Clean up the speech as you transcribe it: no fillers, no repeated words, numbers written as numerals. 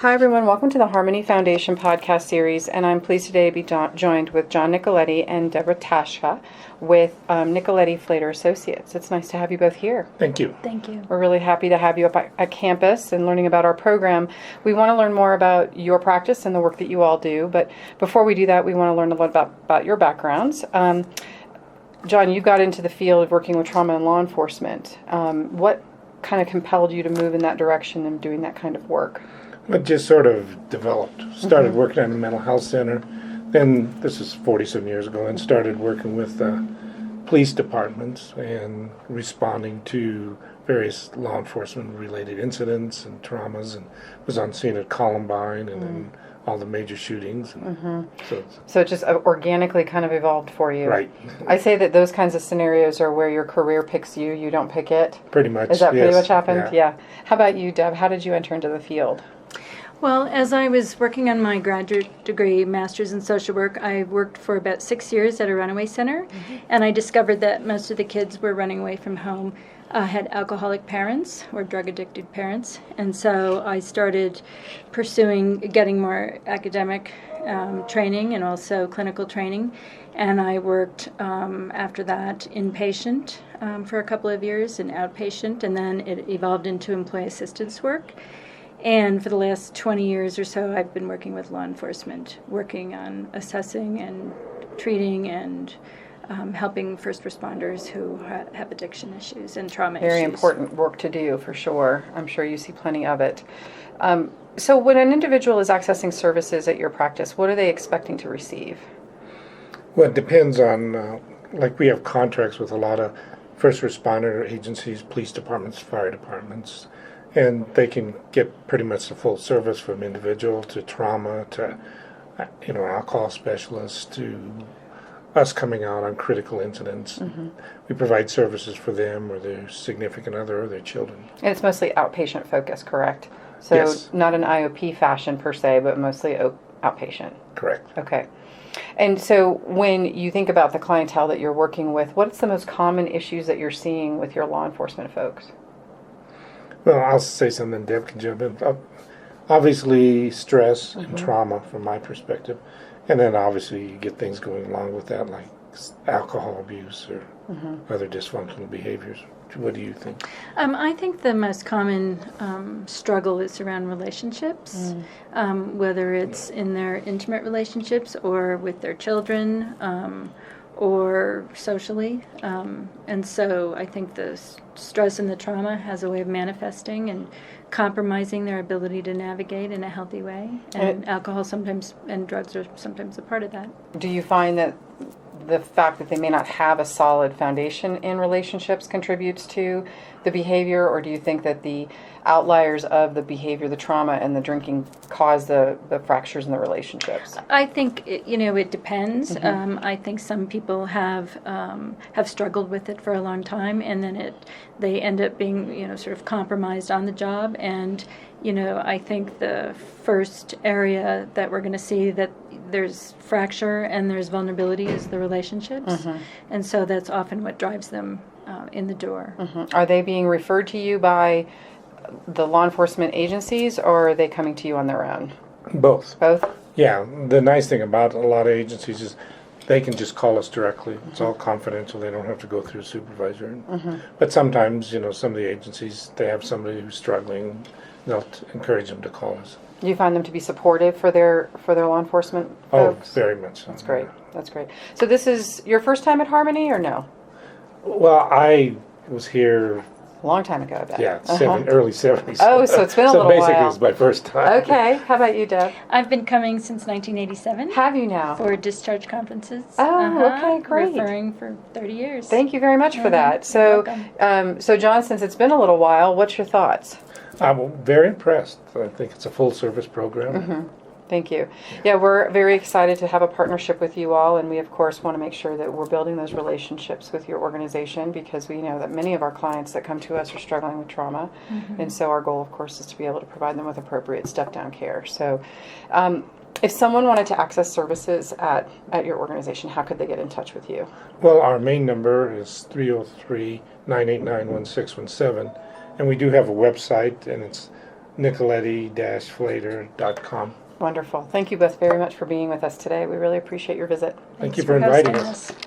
Hi, everyone. Welcome to the Harmony Foundation podcast series, and I'm pleased today to be joined with John Nicoletti and Deborah Tasha with Nicoletti-Flater Associates. It's nice to have you both here. Thank you. Thank you. We're really happy to have you up at campus and learning about our program. We want to learn more about your practice and the work that you all do, but before we do that, we want to learn a lot about your backgrounds. John, you got into the field of working with trauma and law enforcement. What kind of compelled you to move in that direction and doing that kind of work? It just sort of developed. Started working at a mental health center. Then, this is 47 years ago, and started working with police departments and responding to various law enforcement related incidents and traumas, and was on scene at Columbine and then all the major shootings. And So it just organically kind of evolved for you. Right. I say that those kinds of scenarios are where your career picks you, you don't pick it. Pretty much. Is that pretty yes. much happened? Yeah. How about you, Deb? How did you enter into the field? Well, as I was working on my graduate degree, master's in social work, I worked for about 6 years at a runaway center, and I discovered that most of the kids were running away from home had alcoholic parents or drug-addicted parents, and so I started pursuing getting more academic training and also clinical training, and I worked after that inpatient for a couple of years and outpatient, and then it evolved into employee assistance work. And for the last 20 years or so, I've been working with law enforcement, working on assessing and treating and helping first responders who have addiction issues and trauma issues. Very important work to do, for sure. I'm sure you see plenty of it. So when an individual is accessing services at your practice, what are they expecting to receive? Well, it depends on, like we have contracts with a lot of first responder agencies, police departments, fire departments, and they can get pretty much the full service from individual to trauma to, alcohol specialists to us coming out on critical incidents. We provide services for them or their significant other or their children. And it's mostly outpatient focused, correct? So Yes. not an IOP fashion per se, but mostly outpatient. Correct. Okay. And so when you think about the clientele that you're working with, what's the most common issues that you're seeing with your law enforcement folks? Well, I'll say something, Deb can jump in. Obviously, stress and trauma from my perspective. And then obviously you get things going along with that, like alcohol abuse or other dysfunctional behaviors. What do you think? I think the most common struggle is around relationships, whether it's in their intimate relationships or with their children or socially. And so I think the stress and the trauma has a way of manifesting and compromising their ability to navigate in a healthy way. And alcohol sometimes and drugs are sometimes a part of that. Do you find that the fact that they may not have a solid foundation in relationships contributes to the behavior, or do you think that the outliers of the behavior, the trauma and the drinking, cause the fractures in the relationships? I think it depends. I think some people have struggled with it for a long time, and then they end up being sort of compromised on the job. And I think the first area that we're going to see that there's fracture and there's vulnerability is the relationships, and so that's often what drives them in the door. Are they being referred to you by the law enforcement agencies, or are they coming to you on their own? Both. Both? Yeah, the nice thing about a lot of agencies is they can just call us directly. It's all confidential. They don't have to go through a supervisor. But sometimes, some of the agencies, they have somebody who's struggling. They'll encourage them to call us. Do you find them to be supportive for their law enforcement folks? Oh, very much so. That's great. That's great. So this is your first time at Harmony, or no? Well, I was here, A long time ago, I bet. early 70s. Oh, so it's been a little So basically while. it's my first time. Okay. How about you, Deb? I've been coming since 1987 Have you now? for discharge conferences. Oh, okay, great. Referring for 30 years. Thank you very much for that. You're So, so John, since it's been a little while, what's your thoughts? I'm very impressed. I think it's a full-service program. Thank you. Yeah, we're very excited to have a partnership with you all, and we, of course, want to make sure that we're building those relationships with your organization, because we know that many of our clients that come to us are struggling with trauma, and so our goal, of course, is to be able to provide them with appropriate step-down care. So if someone wanted to access services at your organization, how could they get in touch with you? Well, our main number is 303-989-1617, and we do have a website, and it's Nicoletti-Flater.com. Wonderful. Thank you both very much for being with us today. We really appreciate your visit. Thank you Thanks for inviting hosting us.